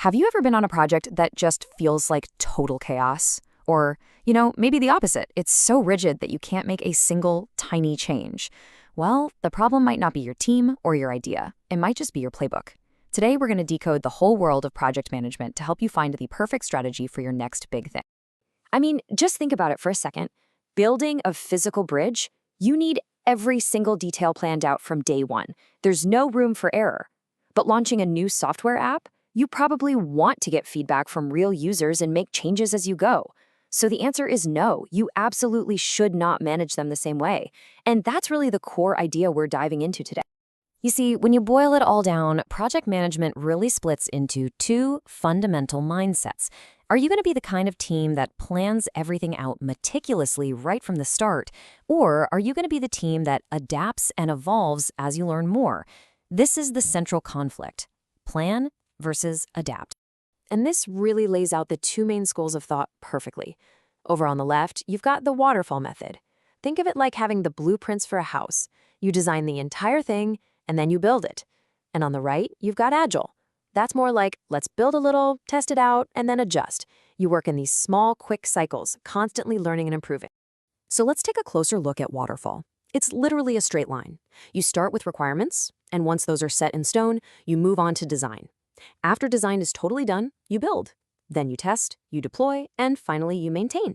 Have you ever been on a project that just feels like total chaos? Or, maybe the opposite. It's so rigid that you can't make a single tiny change. Well, the problem might not be your team or your idea. It might just be your playbook. Today, we're going to decode the whole world of project management to help you find the perfect strategy for your next big thing. I mean, just think about it for a second. Building a physical bridge, you need every single detail planned out from day one. There's no room for error. But launching a new software app, you probably want to get feedback from real users and make changes as you go. So the answer is no, you absolutely should not manage them the same way. And that's really the core idea we're diving into today. You see, when you boil it all down, project management really splits into two fundamental mindsets. Are you going to be the kind of team that plans everything out meticulously right from the start? Or are you going to be the team that adapts and evolves as you learn more? This is the central conflict: plan versus adapt. And this really lays out the two main schools of thought perfectly. Over on the left, you've got the waterfall method. Think of it like having the blueprints for a house. You design the entire thing, and then you build it. And on the right, you've got agile. That's more like, let's build a little, test it out, and then adjust. You work in these small, quick cycles, constantly learning and improving. So let's take a closer look at waterfall. It's literally a straight line. You start with requirements, and once those are set in stone, you move on to design. After design is totally done, you build. Then you test, you deploy, and finally you maintain.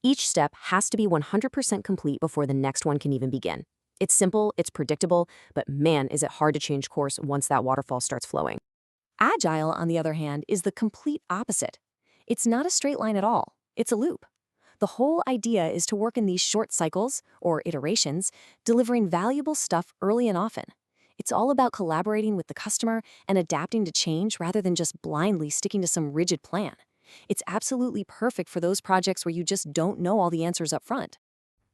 Each step has to be 100% complete before the next one can even begin. It's simple, it's predictable, but man, is it hard to change course once that waterfall starts flowing. Agile, on the other hand, is the complete opposite. It's not a straight line at all. It's a loop. The whole idea is to work in these short cycles, or iterations, delivering valuable stuff early and often. It's all about collaborating with the customer and adapting to change rather than just blindly sticking to some rigid plan. It's absolutely perfect for those projects where you just don't know all the answers up front.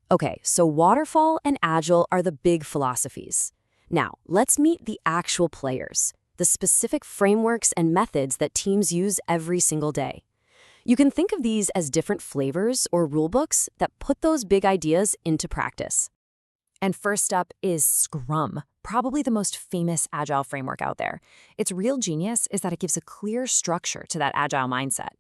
Okay, so waterfall and agile are the big philosophies. Now, let's meet the actual players, the specific frameworks and methods that teams use every single day. You can think of these as different flavors or rulebooks that put those big ideas into practice. And first up is Scrum, probably the most famous agile framework out there. Its real genius is that it gives a clear structure to that agile mindset.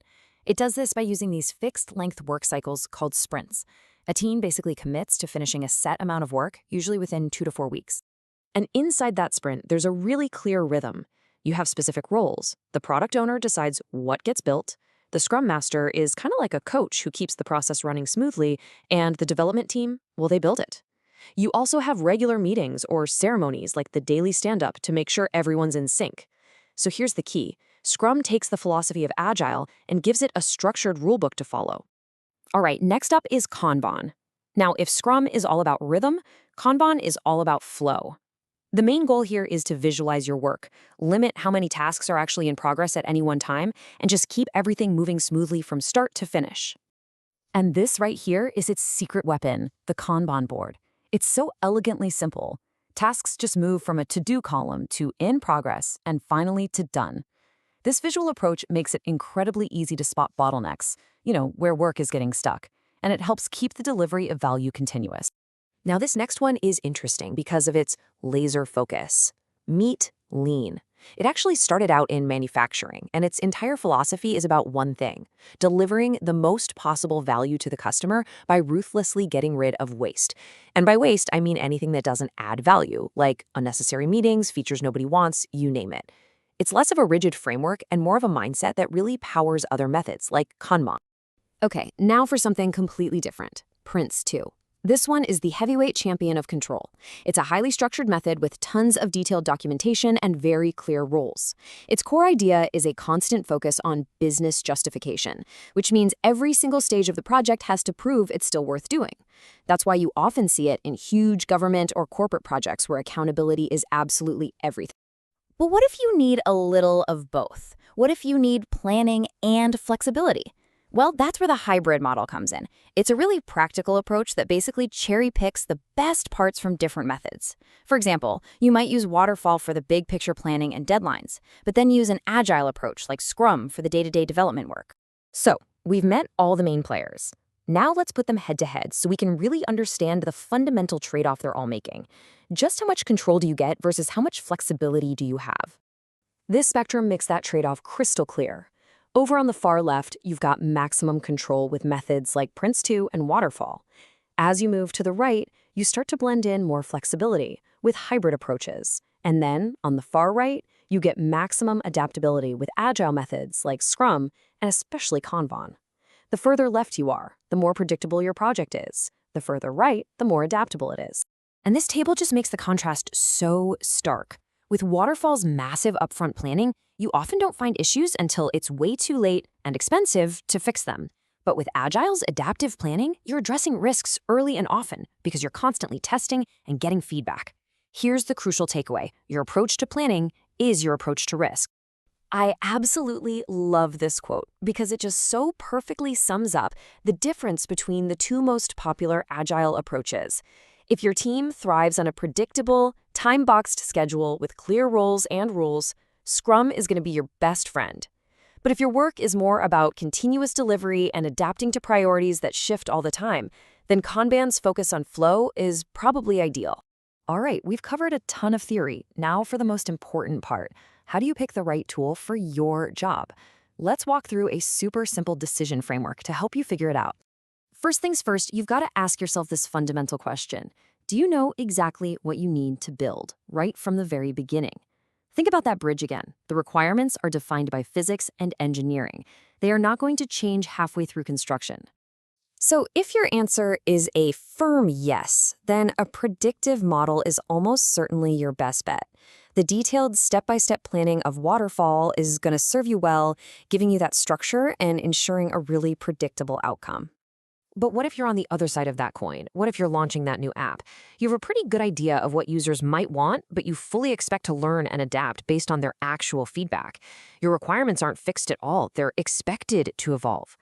It does this by using these fixed-length work cycles called sprints. A team basically commits to finishing a set amount of work, usually within 2 to 4 weeks. And inside that sprint, there's a really clear rhythm. You have specific roles. The product owner decides what gets built. The Scrum Master is kind of like a coach who keeps the process running smoothly, and the development team, well, they build it. You also have regular meetings or ceremonies like the daily stand-up to make sure everyone's in sync. So here's the key. Scrum takes the philosophy of Agile and gives it a structured rulebook to follow. All right, next up is Kanban. Now, if Scrum is all about rhythm, Kanban is all about flow. The main goal here is to visualize your work, limit how many tasks are actually in progress at any one time, and just keep everything moving smoothly from start to finish. And this right here is its secret weapon, the Kanban board. It's so elegantly simple. Tasks just move from a to-do column to in progress and finally to done. This visual approach makes it incredibly easy to spot bottlenecks, where work is getting stuck, and it helps keep the delivery of value continuous. Now, this next one is interesting because of its laser focus. Meet lean. It actually started out in manufacturing, and its entire philosophy is about one thing: delivering the most possible value to the customer by ruthlessly getting rid of waste. And by waste, I mean anything that doesn't add value, like unnecessary meetings, features nobody wants, you name it. It's less of a rigid framework and more of a mindset that really powers other methods, like Kanban. Okay, now for something completely different: Prince 2. This one is the heavyweight champion of control. It's a highly structured method with tons of detailed documentation and very clear rules. Its core idea is a constant focus on business justification, which means every single stage of the project has to prove it's still worth doing. That's why you often see it in huge government or corporate projects where accountability is absolutely everything. But what if you need a little of both? What if you need planning and flexibility? Well, that's where the hybrid model comes in. It's a really practical approach that basically cherry picks the best parts from different methods. For example, you might use waterfall for the big picture planning and deadlines, but then use an agile approach like Scrum for the day-to-day development work. So, we've met all the main players. Now let's put them head to head so we can really understand the fundamental trade-off they're all making. Just how much control do you get versus how much flexibility do you have? This spectrum makes that trade-off crystal clear. Over on the far left, you've got maximum control with methods like Prince2 and Waterfall. As you move to the right, you start to blend in more flexibility with hybrid approaches. And then, on the far right, you get maximum adaptability with agile methods like Scrum and especially Kanban. The further left you are, the more predictable your project is. The further right, the more adaptable it is. And this table just makes the contrast so stark. With Waterfall's massive upfront planning, you often don't find issues until it's way too late and expensive to fix them. But with Agile's adaptive planning, you're addressing risks early and often because you're constantly testing and getting feedback. Here's the crucial takeaway. Your approach to planning is your approach to risk. I absolutely love this quote because it just so perfectly sums up the difference between the two most popular Agile approaches. If your team thrives on a predictable, time-boxed schedule with clear roles and rules, Scrum is going to be your best friend. But if your work is more about continuous delivery and adapting to priorities that shift all the time, then Kanban's focus on flow is probably ideal. All right, we've covered a ton of theory. Now for the most important part. How do you pick the right tool for your job? Let's walk through a super simple decision framework to help you figure it out. First things first, you've got to ask yourself this fundamental question. Do you know exactly what you need to build right from the very beginning? Think about that bridge again. The requirements are defined by physics and engineering. They are not going to change halfway through construction. So if your answer is a firm yes, then a predictive model is almost certainly your best bet. The detailed step-by-step planning of Waterfall is going to serve you well, giving you that structure and ensuring a really predictable outcome. But what if you're on the other side of that coin? What if you're launching that new app? You have a pretty good idea of what users might want, but you fully expect to learn and adapt based on their actual feedback. Your requirements aren't fixed at all. They're expected to evolve.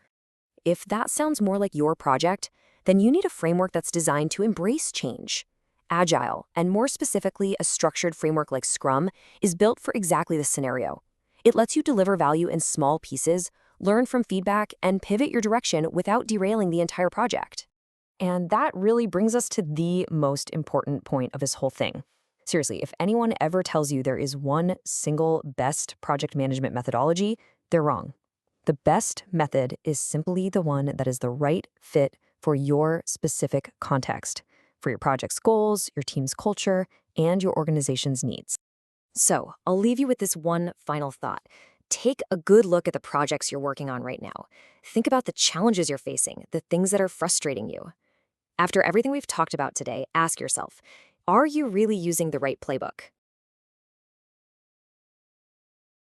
If that sounds more like your project, then you need a framework that's designed to embrace change. Agile, and more specifically a structured framework like Scrum, is built for exactly this scenario. It lets you deliver value in small pieces, learn from feedback, and pivot your direction without derailing the entire project. And that really brings us to the most important point of this whole thing. Seriously, if anyone ever tells you there is one single best project management methodology, they're wrong. The best method is simply the one that is the right fit for your specific context, for your project's goals, your team's culture, and your organization's needs. So, I'll leave you with this one final thought. Take a good look at the projects you're working on right now. Think about the challenges you're facing, the things that are frustrating you. After everything we've talked about today, ask yourself, are you really using the right playbook?